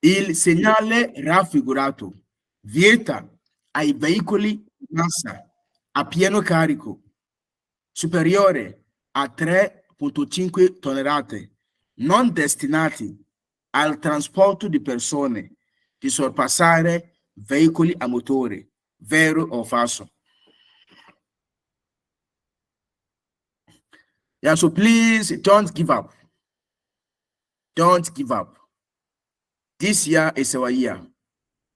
Il segnale raffigurato vieta ai veicoli massa a pieno carico superiore a 3,5 tonnellate non destinati al trasporto di persone di sorpassare veicoli a motore, vero o falso? Yeah, so please don't give up. Don't give up. This year is our year.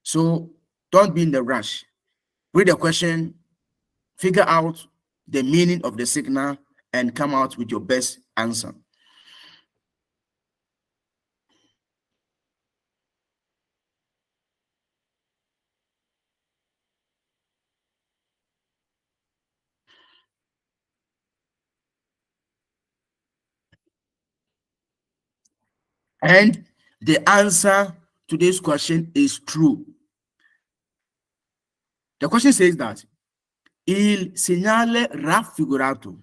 So don't be in the rush. Read the question, figure out the meaning of the signal, and come out with your best answer. And the answer to this question is true. The question says that il segnale raffigurato.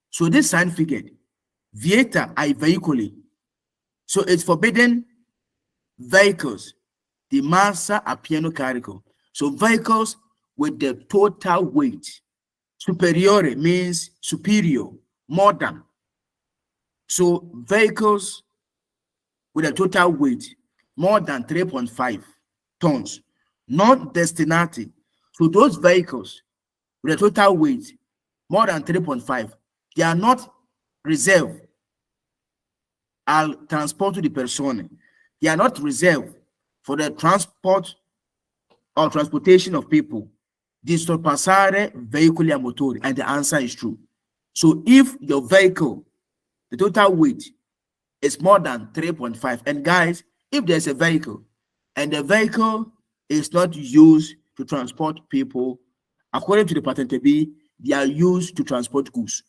So this sign figure, vieta ai veicoli. So it's forbidden vehicles di massa a pieno carico. So vehicles with the total weight. Superiore means superior, more than. So vehicles with a total weight more than 3.5 tons, not destinati. So those vehicles with a total weight more than 3.5, they are not reserved al trasporto di persone. They are not reserved for the transport or transportation of people. Di sorpassare veicoli a motori, and the answer is true. So if your vehicle, the total weight is more than 3.5, and guys, if there's a vehicle and the vehicle is not used to transport people, according to the patent B, they are used to transport goods.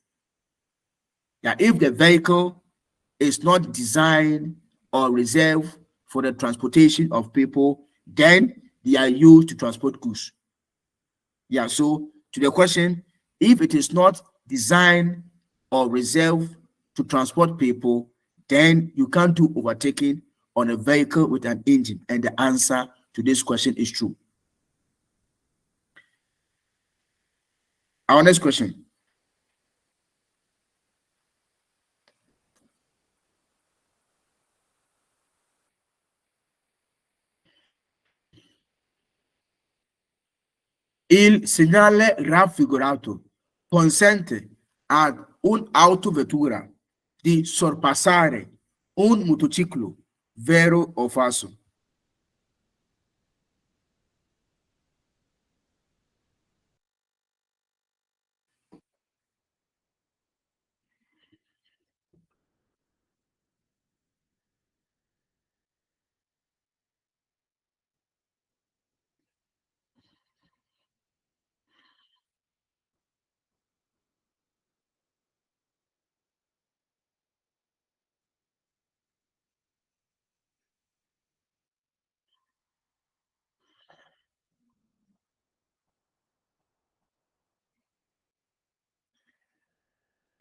Yeah, if the vehicle is not designed or reserved for the transportation of people, then they are used to transport goods. Yeah, so to the question, if it is not designed or reserved to transport people, then you can't do overtaking on a vehicle with an engine. And the answer to this question is true. Our next question. Il segnale raffigurato consente ad un'autovettura di sorpassare un motociclo, vero o falso?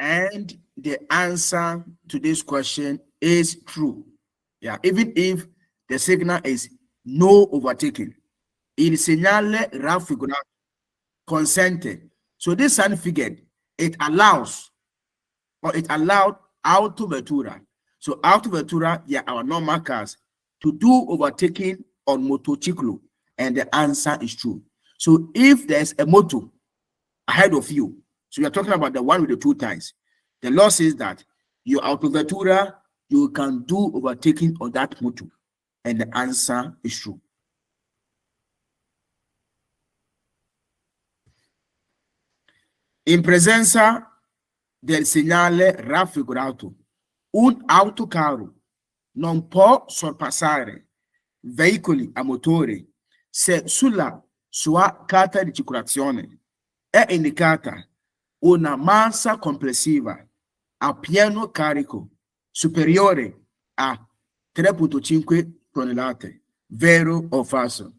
And the answer to this question is true. Yeah, even if the signal is no overtaking. Il segnale raffigurato consente. So this sign figure, it allows or it allowed autovettura. So autovettura, yeah, our normal cars, to do overtaking on motociclo, and the answer is true. So if there's a moto ahead of you, so you're talking about the one with the two tires, the law says that your autovettura, you can do overtaking on that motor, and the answer is true. In presenza del segnale raffigurato, un autocarro non può sorpassare veicoli a motore se sulla sua carta di circolazione è indicata una massa complessiva a pieno carico superiore a 3,5 tonnellate, vero o falso?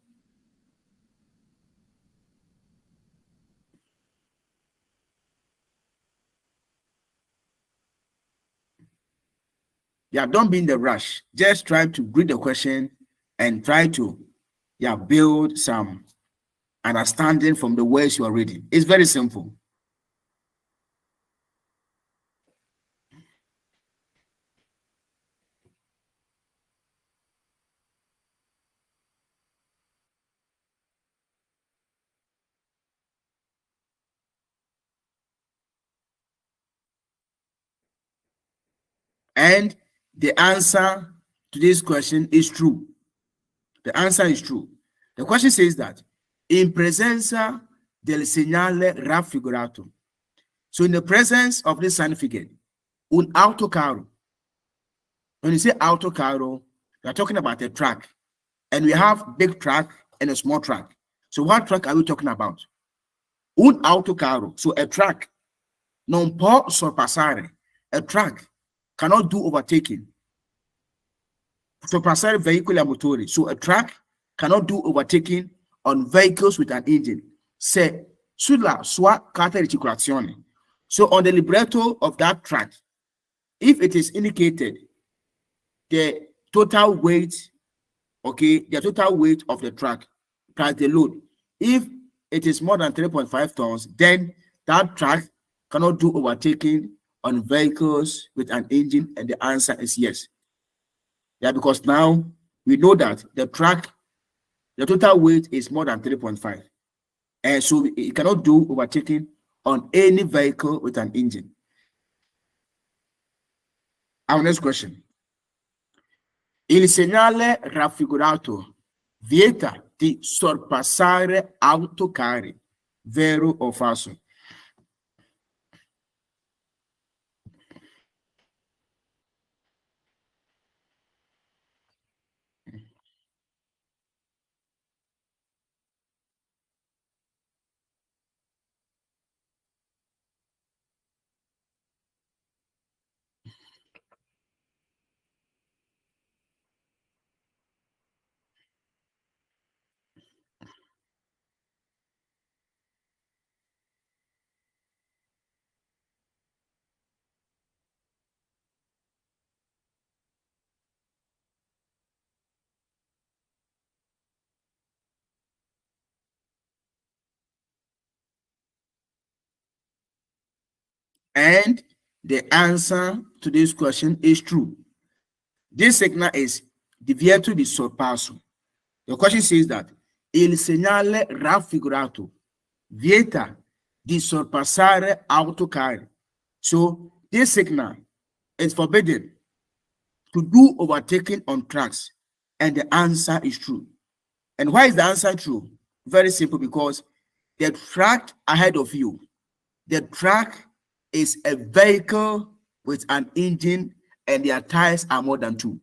Yeah, don't be in the rush. Just try to read the question and try to build some understanding from the words you are reading. It's very simple. And the answer to this question is true. The answer is true. The question says that in presenza del segnale raffigurato. So in the presence of this significant, un autocarro. When you say autocarro, you're talking about a track. And we have big track and a small track. So what track are we talking about? Un autocarro. So a track. Non può sorpassare. A track cannot do overtaking. Sorpassare veicoli a motori. So a track cannot do overtaking on vehicles with an engine. Se sulla sua carta di circolazione. So on the libretto of that track, if it is indicated the total weight, okay, the total weight of the track plus the load, if it is more than 3.5 tons, then that track cannot do overtaking on vehicles with an engine, and the answer is yes. Yeah, because now we know that the track, the total weight is more than 3.5, and so it cannot do overtaking on any vehicle with an engine. Our next question. Il segnale raffigurato vieta di sorpassare autocarri, vero o falso? And the answer to this question is true. This signal is divieto di sorpasso. The question says that il segnale raffigurato vieta di sorpassare autocarri. So this signal is forbidden to do overtaking on tracks, and the answer is true. And why is the answer true? Very simple, because the track ahead of you, the track is a vehicle with an engine and their tires are more than 2.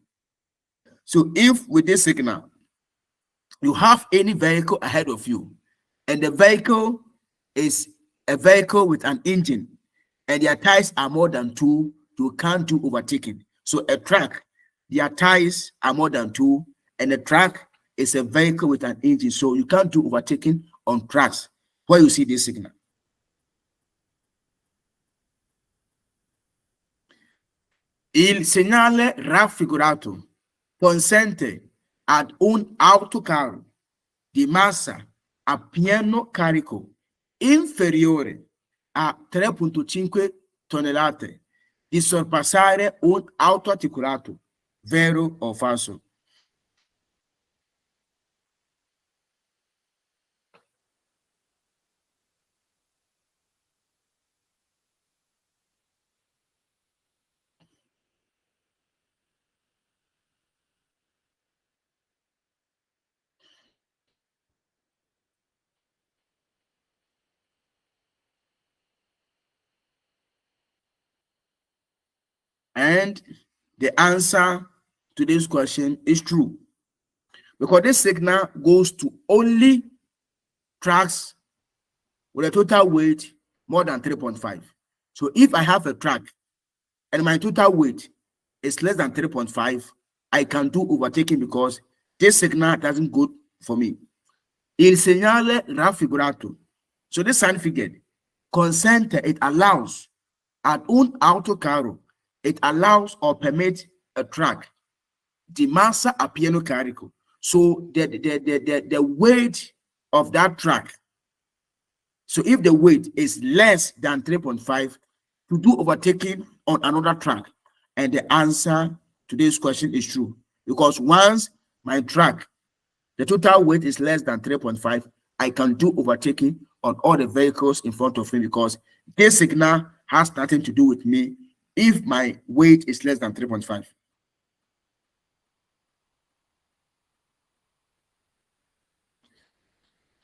So if with this signal, you have any vehicle ahead of you and the vehicle is a vehicle with an engine and their tires are more than 2, you can't do overtaking. So a truck, their tires are more than 2, and a truck is a vehicle with an engine, so you can't do overtaking on tracks where you see this signal. Il segnale raffigurato consente ad un autocarro di massa a pieno carico inferiore a 3.5 tonnellate di sorpassare un autoarticolato, vero o falso? And the answer to this question is true, because this signal goes to only tracks with a total weight more than 3.5. So if I have a track and my total weight is less than 3.5, I can do overtaking because this signal doesn't go for me. Il segnale raffigurato. So this significant consent, it allows ad un autocarro, it allows or permits a track di massa a pieno carico. So the weight of that track, so if the weight is less than 3.5, to do overtaking on another track, and the answer to this question is true. Because once my track, the total weight is less than 3.5, I can do overtaking on all the vehicles in front of me, because this signal has nothing to do with me if my weight is less than 3.5.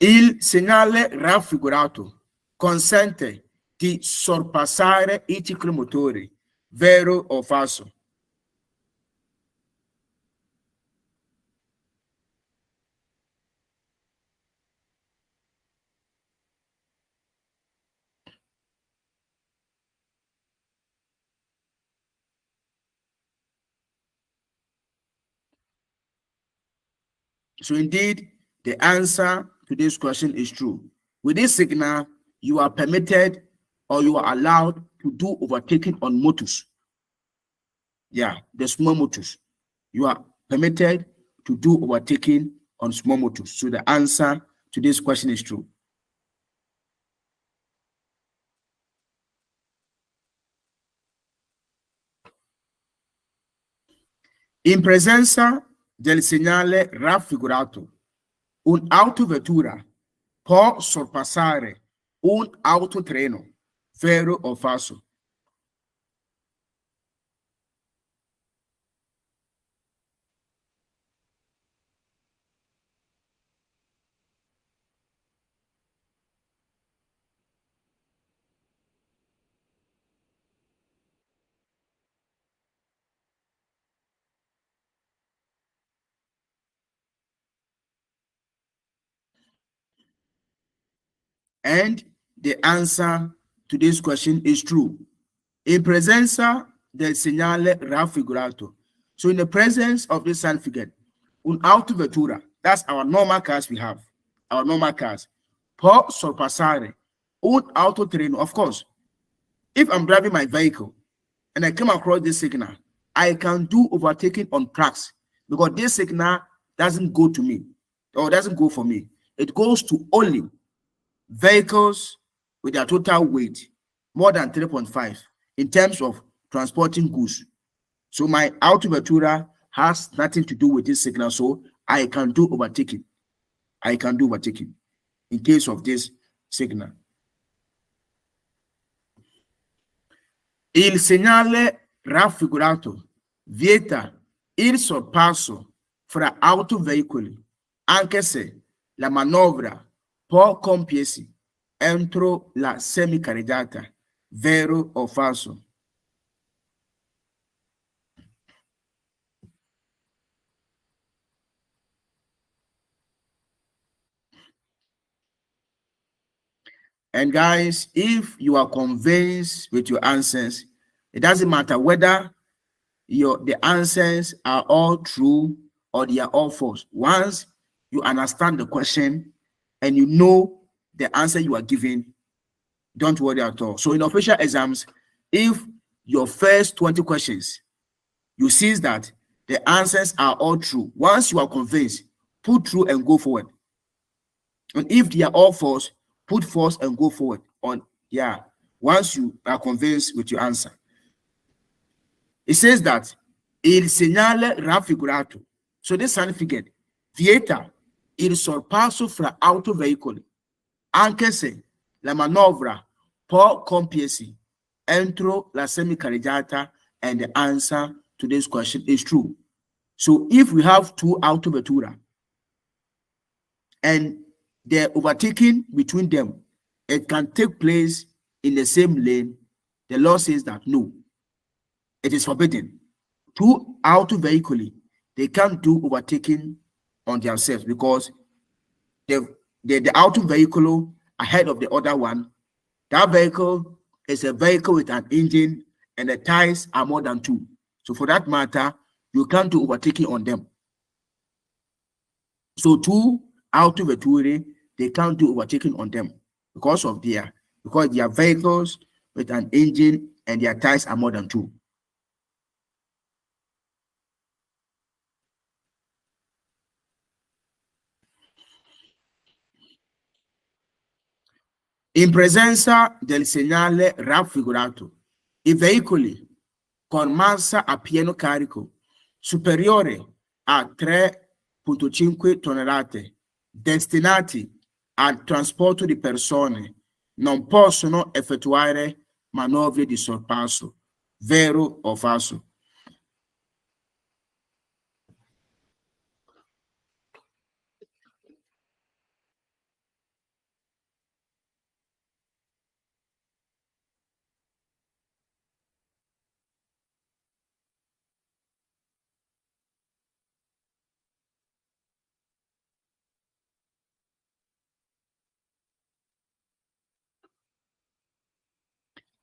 Il segnale raffigurato consente di sorpassare i ciclomotori, vero o falso? So indeed, the answer to this question is true. With this signal, you are permitted or you are allowed to do overtaking on motors. Yeah, the small motors. You are permitted to do overtaking on small motors. So the answer to this question is true. In presenza del segnale raffigurato, un'autovettura può sorpassare un autotreno, vero o falso? And the answer to this question is true. In presenza del segnale raffigurato. So in the presence of this sign figure, un'autovettura, that's our normal cars we have, our normal cars, può sorpassare un autotreno. Of course, if I'm driving my vehicle and I come across this signal, I can do overtaking on tracks, because this signal doesn't go to me or doesn't go for me. It goes to only vehicles with their total weight more than 3.5 in terms of transporting goods. So my autovettura has nothing to do with this signal, so I can do overtaking. I can do overtaking in case of this signal. Il segnale raffigurato vieta il sorpasso fra autoveicoli, anche se la manovra può compiersi entro la semicarreggiata, vero o falso? And guys, if you are convinced with your answers, it doesn't matter whether the answers are all true or they are all false. Once you understand the question and you know the answer you are giving, don't worry at all. So in official exams, if your first 20 questions, you see that the answers are all true, once you are convinced, put true and go forward. And if they are all false, put false and go forward. Once you are convinced with your answer. It says that il segnale raffigurato. So this significant vieta il sorpasso fra autoveicoli, anche se la manovra può compiersi entro la semicarreggiata, and the answer to this question is true. So if we have two autovettura and the overtaking between them, it can take place in the same lane, the law says that no, it is forbidden. Two auto vehicle, they can't do overtaking on themselves, because the auto vehicle ahead of the other one, that vehicle is a vehicle with an engine and the tires are more than 2. So for that matter, you can't do overtaking on them. So two auto vetture, they can't do overtaking on them because their vehicles with an engine and their tires are more than 2. . . . . . . . . . . . . . . . . . . . . . . . . . . . . . . . . . . . . . . . . . . . . . . . . . . . . . . . . . . . In presenza del segnale raffigurato, i veicoli con massa a pieno carico superiore a 3,5 tonnellate destinati al trasporto di persone non possono effettuare manovre di sorpasso, vero o falso?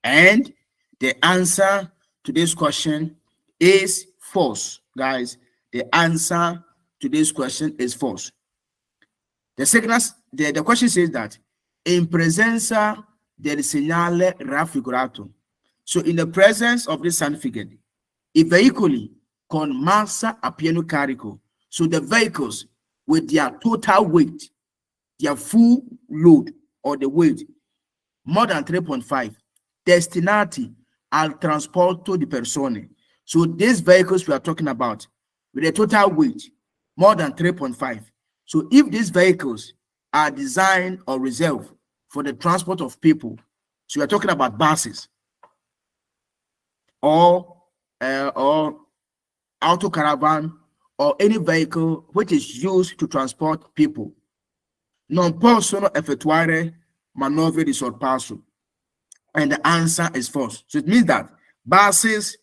And the answer to this question is false, guys. The answer to this question is false. The question says that in presenza del segnale raffigurato. So in the presence of this certificate, i veicoli con massa a pieno carico. So the vehicles with their total weight, their full load or the weight, more than 3.5, destinati al trasporto di persone. So these vehicles we are talking about with a total weight more than 3.5. So if these vehicles are designed or reserved for the transport of people, so we are talking about buses or auto caravan or any vehicle which is used to transport people, non possono effettuare manovre di sorpasso. And the answer is false. So it means that buses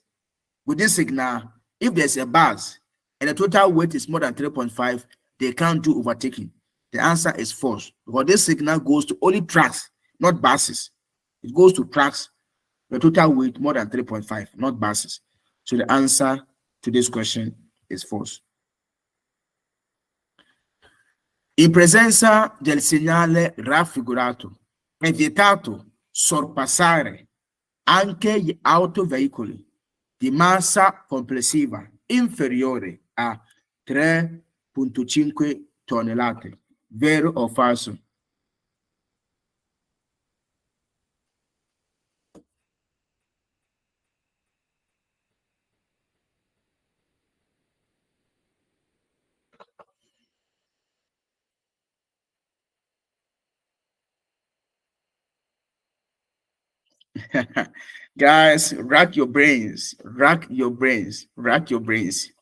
with this signal, if there's a bus and the total weight is more than 3.5, they can't do overtaking. The answer is false because this signal goes to only trucks, not buses. It goes to trucks, the total weight more than 3.5, not buses. So the answer to this question is false. In presenza del segnale raffigurato, è vietato sorpassare anche gli autoveicoli di massa complessiva inferiore a 3,5 tonnellate. Vero o falso? Guys, rack your brains, rack your brains, rack your brains.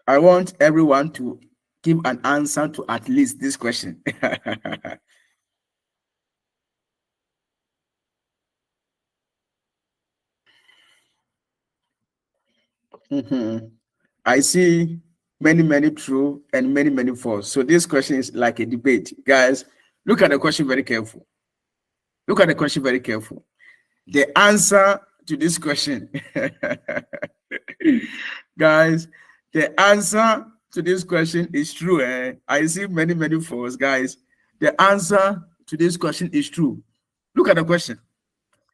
I want everyone to give an answer to at least this question. I see many true and many false. So this question is like a debate. Guys, look at the question very careful. Look at the question very careful. The answer to this question, guys, the answer to this question is true. I see many false, guys. The answer to this question is true. Look at the question.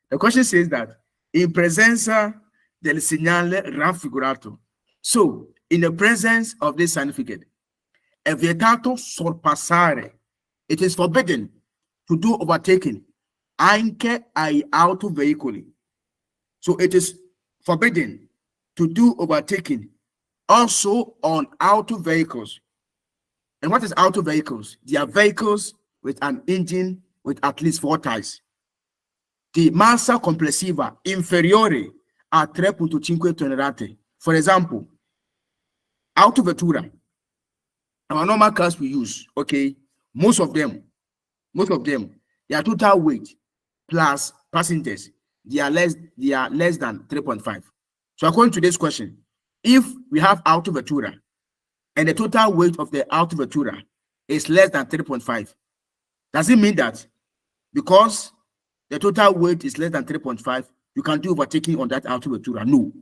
The question says that in presenza del segnale raffigurato. So, in the presence of this certificate, è vietato sorpassare. It is forbidden to do overtaking anche ai autoveicoli. So it is forbidden to do overtaking also on auto vehicles. And what is auto vehicles? They are vehicles with an engine with at least 4 tires. Di massa complessiva inferiore a 3,5 tonnellate. For example, autovettura, our normal cars we use, okay, most of them, their total weight plus passengers, they are less than 3.5. So according to this question, if we have autovettura and the total weight of the autovettura is less than 3.5, does it mean that because the total weight is less than 3.5, you can do overtaking on that autovettura? No.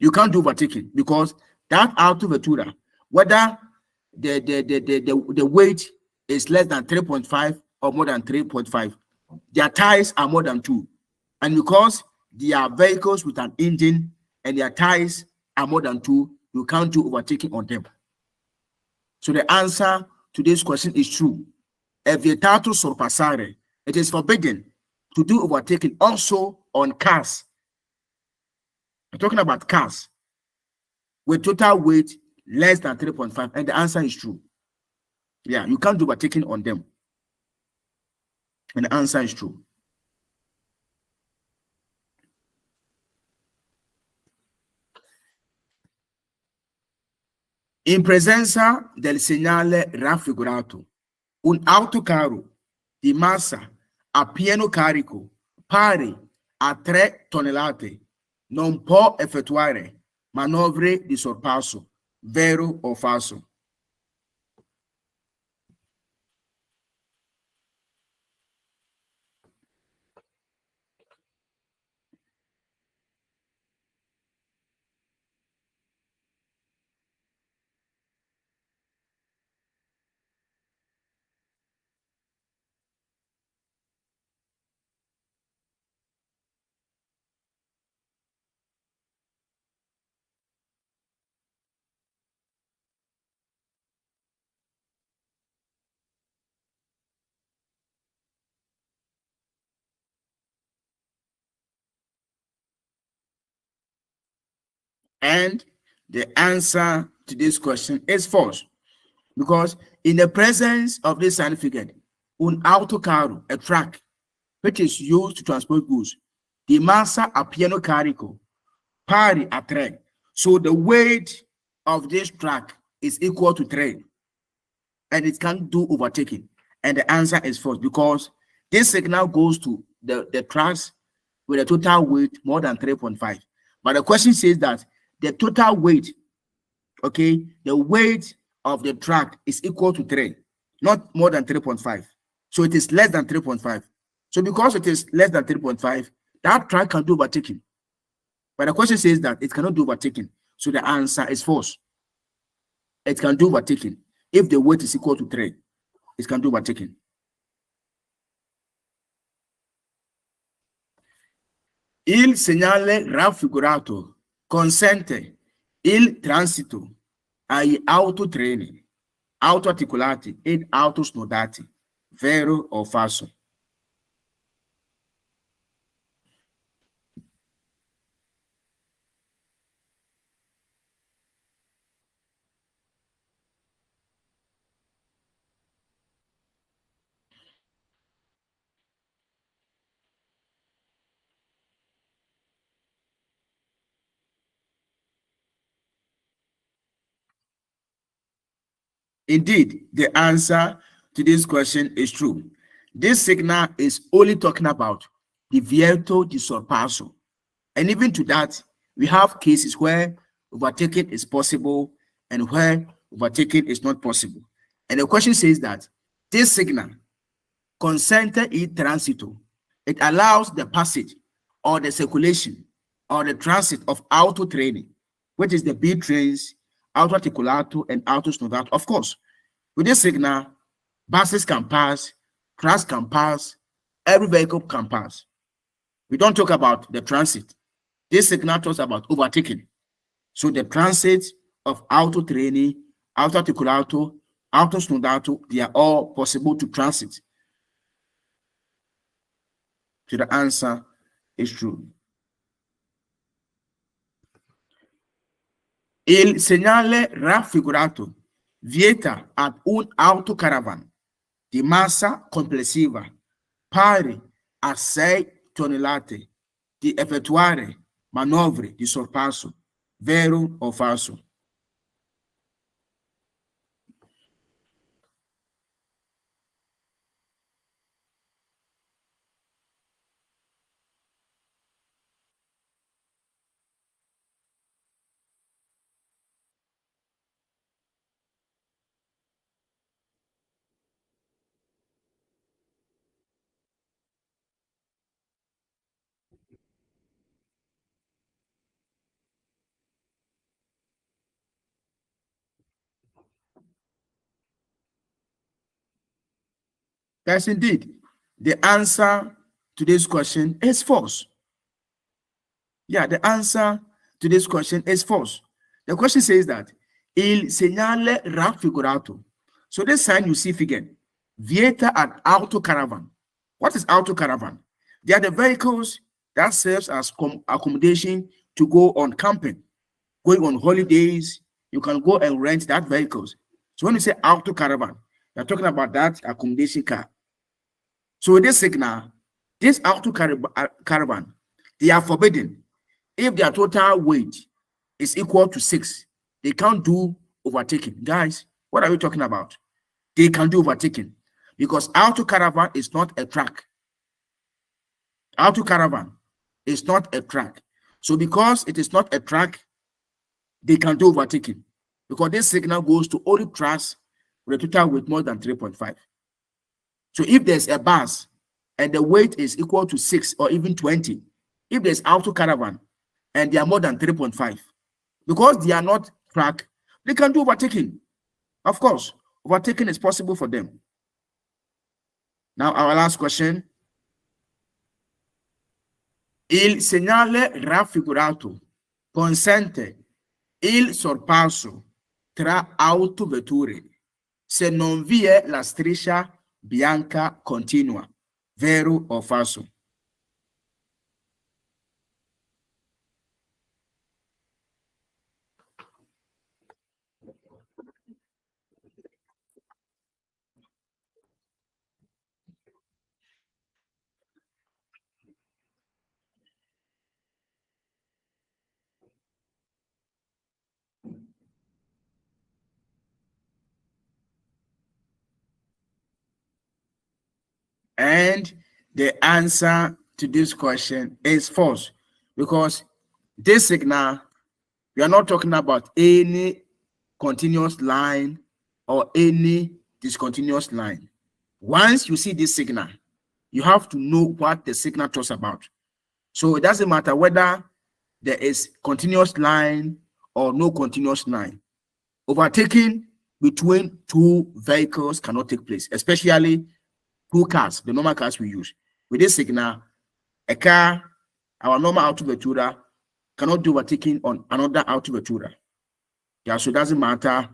You can't do overtaking because that autovettura, whether the weight is less than 3.5 or more than 3.5. Their tires are more than 2. And because they are vehicles with an engine and their tires are more than 2, you can't do overtaking on them. So the answer to this question is true. È vietato sorpassare. It is forbidden to do overtaking also on cars. I'm talking about cars with total weight less than 3.5, and the answer is true. Yeah, you can't do overtaking on them. And the answer is true. In presenza del segnale raffigurato, un autocarro di massa a pieno carico pari a 3 tonnellate non può effettuare manovre di sorpasso, vero o falso? And the answer to this question is false. Because in the presence of this certificate, un autocarro, a truck, which is used to transport goods, the massa a pieno carico, pari a 3. So the weight of this truck is equal to 3, and it can't do overtaking. And the answer is false because this signal goes to the trucks with a total weight more than 3.5. But the question says that the total weight, okay, the weight of the truck is equal to 3, not more than 3.5. So it is less than 3.5. So because it is less than 3.5, that truck can do overtaking. But the question says that it cannot do overtaking. So the answer is false. It can do overtaking. If the weight is equal to 3, it can do overtaking. Il segnale raffigurato consente il transito agli autotreni, autoarticolati ed autosnodati, vero o falso? Indeed, the answer to this question is true. This signal is only talking about divieto di sorpasso. And even to that, we have cases where overtaking is possible and where overtaking is not possible. And the question says that this signal, consente il transito, it allows the passage or the circulation or the transit of auto training, which is the B trains, auto articulato, and auto snodato. Of course, with this signal, buses can pass, trucks can pass, every vehicle can pass. We don't talk about the transit. This signal talks about overtaking. So the transit of auto training, auto articulato, auto snodato, they are all possible to transit. So the answer is true. Il segnale raffigurato vieta ad un autocaravan di massa complessiva pari a 6 tonnellate di effettuare manovre di sorpasso, vero o falso? Yes, indeed. The answer to this question is false. Yeah, the answer to this question is false. The question says that il segnale raffigurato. So this sign you see figure, vieta an auto caravan. What is auto caravan? They are the vehicles that serves as accommodation to go on camping, going on holidays. You can go and rent that vehicles. So when you say auto caravan, you're talking about that accommodation car. So with this signal, this auto caravan, they are forbidden if their total weight is equal to 6. They can't do overtaking. Guys, what are we talking about? They can do overtaking because auto caravan is not a track. Auto caravan is not a track. So because it is not a track, they can do overtaking because this signal goes to only tracks with a total weight more than 3.5. So if there's a bus and the weight is equal to 6 or even 20, if there's auto caravan and they are more than 3.5, because they are not track, they can do overtaking. Of course, overtaking is possible for them. Now, our last question. Il segnale raffigurato consente il sorpasso tra autovetture se non vi è la striscia bianca continua. Vero o falso? And the answer to this question is false because this signal, we are not talking about any continuous line or any discontinuous line. Once you see this signal, you have to know what the signal talks about. So it doesn't matter whether there is continuous line or no continuous line. Overtaking between two vehicles cannot take place, especially two cars, the normal cars we use. With this signal, a car, our normal auto vettura, cannot do overtaking on another auto vettura. Yeah, so it doesn't matter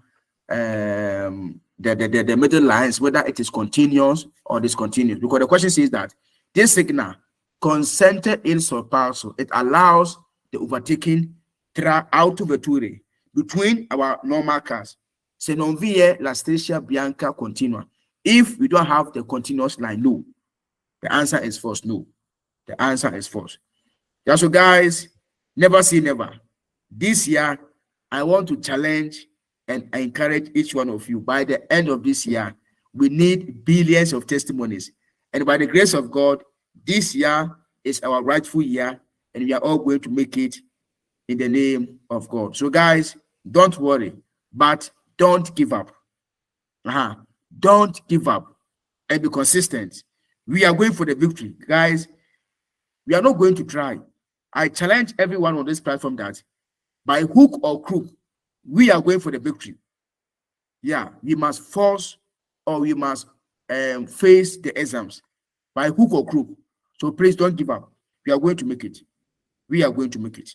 the middle lines, whether it is continuous or discontinuous, because the question says that this signal consented in sorpasso, it allows the overtaking tra auto vetture between our normal cars. Se non vi è la striscia bianca continua. If we don't have the continuous line, no. The answer is false. No. The answer is false. Yeah, so guys, never say never. This year, I want to challenge and encourage each one of you. By the end of this year, we need billions of testimonies. And by the grace of God, this year is our rightful year, and we are all going to make it in the name of God. So guys, don't worry, but don't give up. Don't give up and be consistent. We are going for the victory. Guys, we are not going to try. I challenge everyone on this platform that by hook or crook, we are going for the victory. Yeah, we must force or we must face the exams by hook or crook. So please don't give up. We are going to make it. We are going to make it.